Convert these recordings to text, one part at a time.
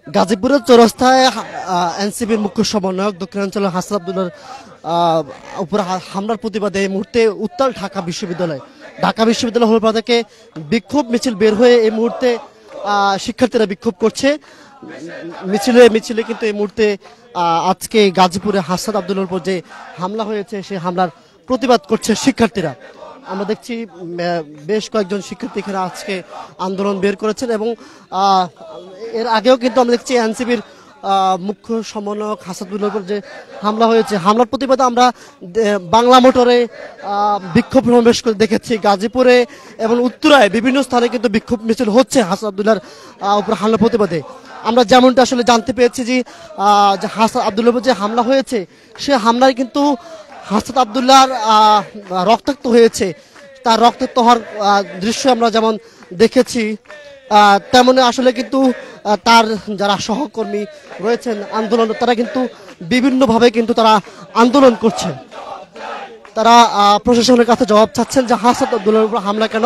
গাজীপুরের চৌরাস্তায় এনসিপির মুখ্য সমন্বয়ক দক্ষিণাঞ্চলের হাসান আব্দুল্লাহর উপর হামলার প্রতিবাদে এই মুহূর্তে উত্তাল ঢাকা বিশ্ববিদ্যালয় হলপাড়া থেকে বিক্ষোভ মিছিল বের হয়ে এই মুহূর্তে শিক্ষার্থীরা বিক্ষোভ করছে। মিছিলে কিন্তু এই মুহূর্তে আজকে গাজীপুরে হাসান আব্দুল্লাহর উপর যে হামলা হয়েছে সেই হামলার প্রতিবাদ করছে শিক্ষার্থীরা। আমরা দেখছি বেশ কয়েকজন শিক্ষার্থী এখানে আজকে আন্দোলন বের করেছেন এবং এর আগেও কিন্তু আমরা দেখছি এনসিপির মুখ্য সমন্বয়ক হাসান আব্দুল্লাহর উপর যে হামলা হয়েছে, হামলার প্রতিবাদে আমরা বাংলা মোটরে বিক্ষোভ সমাবেশ করে দেখেছি। গাজীপুরে এবং উত্তরায় বিভিন্ন স্থানে কিন্তু বিক্ষোভ মিছিল হচ্ছে হাসান আব্দুল্লাহর উপর হামলার প্রতিবাদে। আমরা যেমনটা আসলে জানতে পেরেছি যে হাসান আব্দুল্লাহর উপর যে হামলা হয়েছে সে হামলায় কিন্তু হাসান আব্দুল্লাহর রক্তাক্ত হয়েছে। তার রক্তাক্ত হওয়ার দৃশ্য আমরা যেমন দেখেছি তেমনি আসলে কিন্তু তার যারা সহকর্মী রয়েছেন আন্দোলন তারা কিন্তু বিভিন্নভাবে কিন্তু তারা আন্দোলন করছে। তারা প্রশাসনের কাছে জবাব চাচ্ছেন যে হাসান আব্দুল্লাহর উপর হামলা কেন।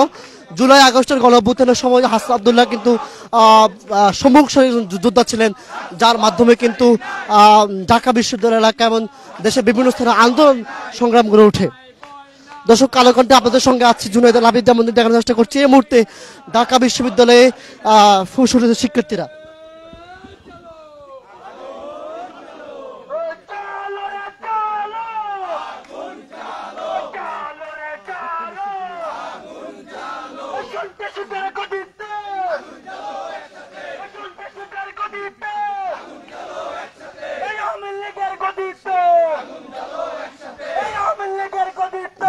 জুলাই আগস্টের গণঅভ্যুত্থানের সময় হাসান আব্দুল্লাহ কিন্তু সম্মুখ যোদ্ধা ছিলেন, যার মাধ্যমে কিন্তু ঢাকা বিশ্ববিদ্যালয় এলাকা এবং দেশের বিভিন্ন স্থানে আন্দোলন সংগ্রাম গড়ে ওঠে। দর্শক, কালকণ্ঠে আপনাদের সঙ্গে আছি জুনায়েদ আবিদ, যেমন দেখানোর চেষ্টা করছি এই মুহূর্তে ঢাকা বিশ্ববিদ্যালয়ে ফুস উঠেছে শিক্ষার্থীরা।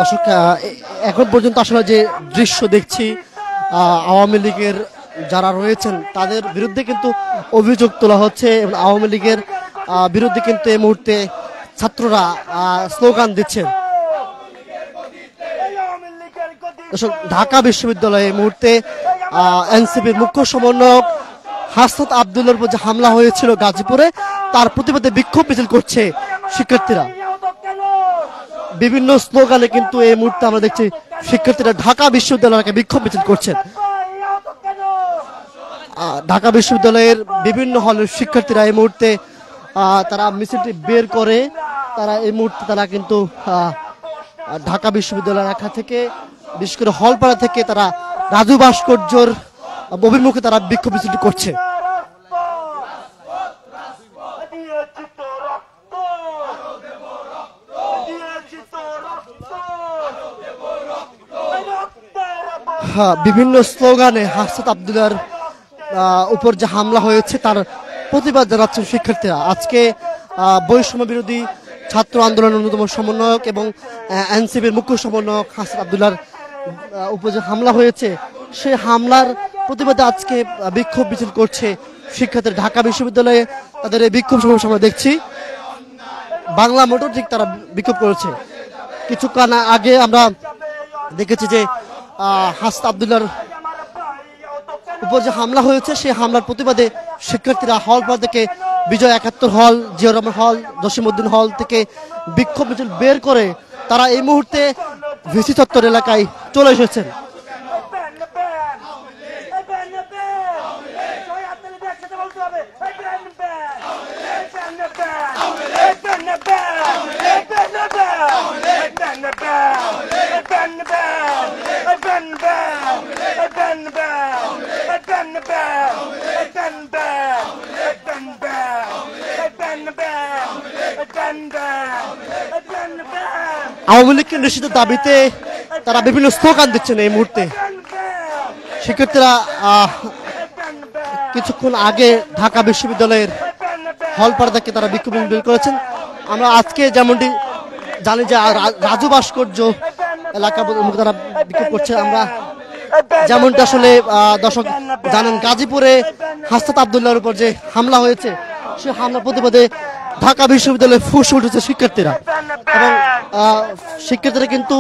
দর্শক, এখন পর্যন্ত আসলে যে দৃশ্য দেখছি আওয়ামী লীগের যারা রয়েছেন তাদের বিরুদ্ধে কিন্তু অভিযোগ তোলা হচ্ছে এবং আওয়ামী লীগের বিরুদ্ধে কিন্তু এই মুহূর্তে ছাত্ররা স্লোগান দিচ্ছেন। দর্শক, ঢাকা বিশ্ববিদ্যালয়ে এই মুহূর্তে এনসিপির মুখ্য সমন্বয়ক হাসান আব্দুল্লাহর উপর যে হামলা হয়েছিল গাজীপুরে তার প্রতিবাদে বিক্ষোভ মিছিল করছে শিক্ষার্থীরা। বিভিন্ন স্লোগানে কিন্তু এই মুহূর্তে আমরা দেখছি শিক্ষার্থীরা ঢাকা বিশ্ববিদ্যালয়কে বিক্ষোভ মিছিল করছেন। ঢাকা বিশ্ববিদ্যালয়ের বিভিন্ন হলের শিক্ষার্থীরা এই মুহূর্তে তারা মিছিলটি বের করে তারা এই মুহূর্তে তারা কিন্তু ঢাকা বিশ্ববিদ্যালয় এলাকা থেকে বিশেষ করে হলপাড়া থেকে তারা রাজু ভাস্কর্যের অভিমুখে তারা বিক্ষোভ মিছিলটি করছে। বিভিন্ন স্লোগানে হাসান আব্দুল্লাহর উপর যে হামলা হয়েছে তার প্রতিবাদ জানাচ্ছেন শিক্ষার্থীরা। আজকে বৈষম্য বিরোধী ছাত্র আন্দোলনের অন্যতম সমন্বয়ক এবং এনসিপির মুখ্য সমন্বয়ক হাসান আব্দুল্লাহর উপর যে হামলা হয়েছে সেই হামলার প্রতিবাদে আজকে বিক্ষোভ মিছিল করছে শিক্ষার্থীরা। ঢাকা বিশ্ববিদ্যালয়ে তাদের এই বিক্ষোভ সমাবেশ আমরা দেখছি। বাংলা মোটর ঠিক তারা বিক্ষোভ করেছে। কিছুক্ষণ আগে আমরা দেখেছি যে হাসান আব্দুল্লাহর উপর যে হামলা হয়েছে সেই হামলার প্রতিবাদে শিক্ষার্থীরা হলপাড়া থেকে বিজয় ৭১ হল, জিয়া রহমান হল, জসিমউদ্দিন হল থেকে বিক্ষোভ মিছিল বের করে তারা এই মুহূর্তে ভিসি চত্বর এলাকায় চলে এসেছেন। আওয়ামী লীগকে নিষিদ্ধের দাবিতে তারা বিভিন্ন স্লোগান দিচ্ছেন এই মুহূর্তে। শিক্ষার্থীরা কিছুক্ষণ আগে ঢাকা বিশ্ববিদ্যালয়ের হলপাড়া থেকে তারা বিক্ষোভ বের করেছেন। আমরা আজকে যেমনটি জানি যে রাজু ভাস্কর্য এলাকা তারা বিক্ষোভ করছে। আমরা যেমনটা আসলে দর্শক জানেন গাজীপুরে হাসান আব্দুল্লাহর উপর যে হামলা হয়েছে সে হামলার প্রতিবাদে ঢাকা বিশ্ববিদ্যালয়ে ফুঁসে উঠেছে শিক্ষার্থীরা এবং শিক্ষার্থীরা কিন্তু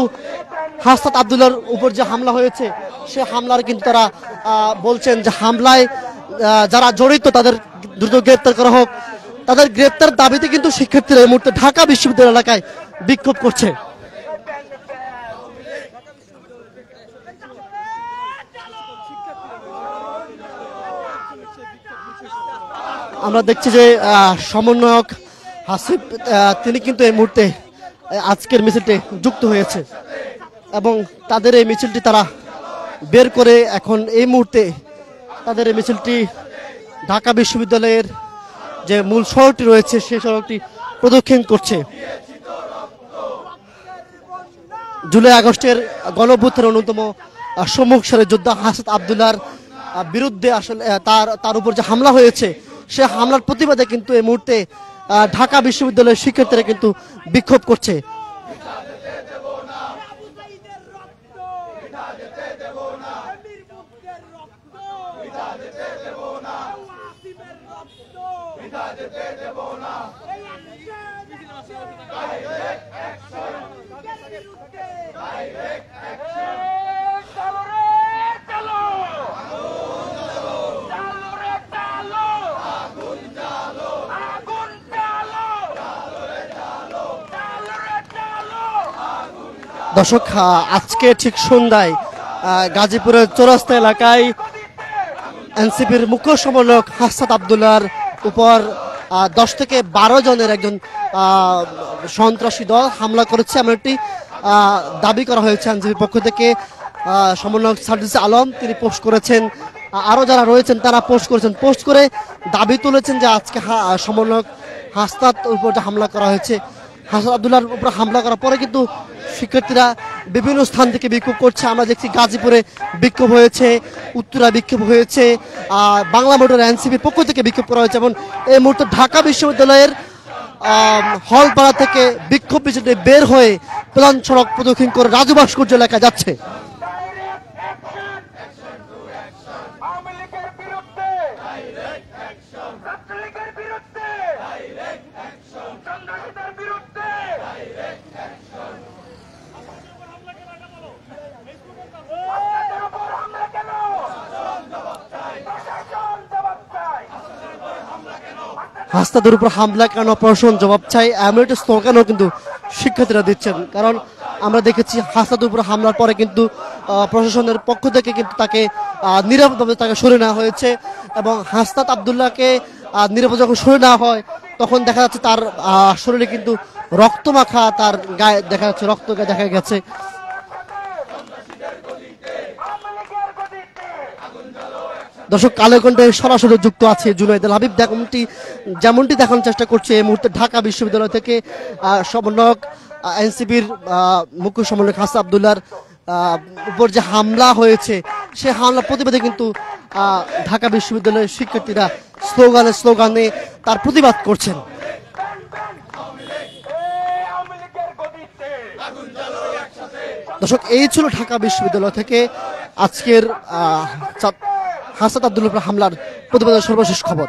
হাসান আব্দুল্লাহর উপর যে হামলা হয়েছে সে হামলার কিন্তু তারা বলছেন যে হামলায় যারা জড়িত তাদের দ্রুত গ্রেপ্তার করা হোক। তাদের গ্রেপ্তার দাবিতে কিন্তু শিক্ষার্থীরা এই মুহূর্তে ঢাকা বিশ্ববিদ্যালয় এলাকায় বিক্ষোভ করছে। আমরা দেখছি যে সমন্বয়ক হাসিব তিনি কিন্তু এই মুহূর্তে আজকের মিছিলটি যুক্ত হয়েছে এবং তাদের এই মিছিলটি তারা বের করে এখন এই মুহূর্তে তাদের এই মিছিলটি ঢাকা বিশ্ববিদ্যালয়ের যে মূল সড়কটি রয়েছে সেই সড়কটি প্রদক্ষিণ করছে। জুলাই আগস্টের গণঅভ্যুত্থানের অন্যতম সম্মুখ সারির যোদ্ধা হাসনাত আবদুল্লাহর বিরুদ্ধে আসলে তার উপর যে হামলা হয়েছে সে হামলার প্রতিবাদে কিন্তু এই মুহূর্তে ঢাকা বিশ্ববিদ্যালয়ের শিক্ষার্থীরা কিন্তু বিক্ষোভ করছে। দর্শক, আজকে ঠিক সন্ধ্যায় গাজীপুরের চৌরাস্তা এলাকায় এনসিপির মুখ্য সমন্বয়ক হাসনাত আবদুল্লাহর উপর 10 থেকে 12 জনের একজন সন্ত্রাসী দল হামলা করেছে এমন একটি দাবি করা হয়েছে এনসিপির পক্ষ থেকে। সমন্বয়ক সার্জিস আলম তিনি পোস্ট করেছেন, আরও যারা রয়েছেন তারা পোস্ট করেছেন, পোস্ট করে দাবি তুলেছেন যে আজকে সমন্বয়ক হাসনাত উপর যে হামলা করা হয়েছে, হাসনাত আবদুল্লাহর উপর হামলা করার পরে কিন্তু শিক্ষার্থীরা বিভিন্ন স্থান থেকে বিক্ষোভ করছে। আমরা দেখছি গাজীপুরে বিক্ষোভ হয়েছে, উত্তরা বিক্ষোভ হয়েছে, বাংলা মোটর এনসিপির পক্ষ থেকে বিক্ষোভ করা হয়েছে এবং এই মুহূর্তে ঢাকা বিশ্ববিদ্যালয়ের হলপাড়া থেকে বিক্ষোভ মিছিলটি বের হয়ে প্রধান সড়ক প্রদক্ষিণ করে রাজু ভাস্কর্য এলাকায় যাচ্ছে। হাসনাতের উপর হামলা কেন, প্রশাসন জবাব চাই, এমন একটা স্লোগানও কিন্তু শিক্ষার্থীরা দিচ্ছেন। কারণ আমরা দেখেছি হাসনাতের উপর হামলার পরে কিন্তু প্রশাসনের পক্ষ থেকে কিন্তু তাকে নিরাপদভাবে তাকে সরে নেওয়া হয়েছে এবং হাসনাত আবদুল্লাহকে নিরাপদ যখন সরে নেওয়া হয় তখন দেখা যাচ্ছে তার শরীরে কিন্তু রক্তমাখা, তার গায়ে দেখা যাচ্ছে রক্ত দেখা গেছে। দর্শক, কালের কণ্ঠে সরাসরি যুক্ত আছে জুনায়েদ আল হাবিব। যেমনটি দেখানোর চেষ্টা করছে এই মুহূর্তে ঢাকা বিশ্ববিদ্যালয় থেকে সমন্বয়ক এনসিপির মুখ্য সমন্বয়ক হাসনাত আবদুল্লাহর উপর যে হামলা হয়েছে সে হামলার প্রতিবাদে কিন্তু ঢাকা বিশ্ববিদ্যালয়ের শিক্ষার্থীরা স্লোগানে তার প্রতিবাদ করছেন। দর্শক, এই ছিল ঢাকা বিশ্ববিদ্যালয় থেকে আজকের হাসনাত আবদুল্লাহর হামলার প্রতিবাদের সর্বশেষ খবর।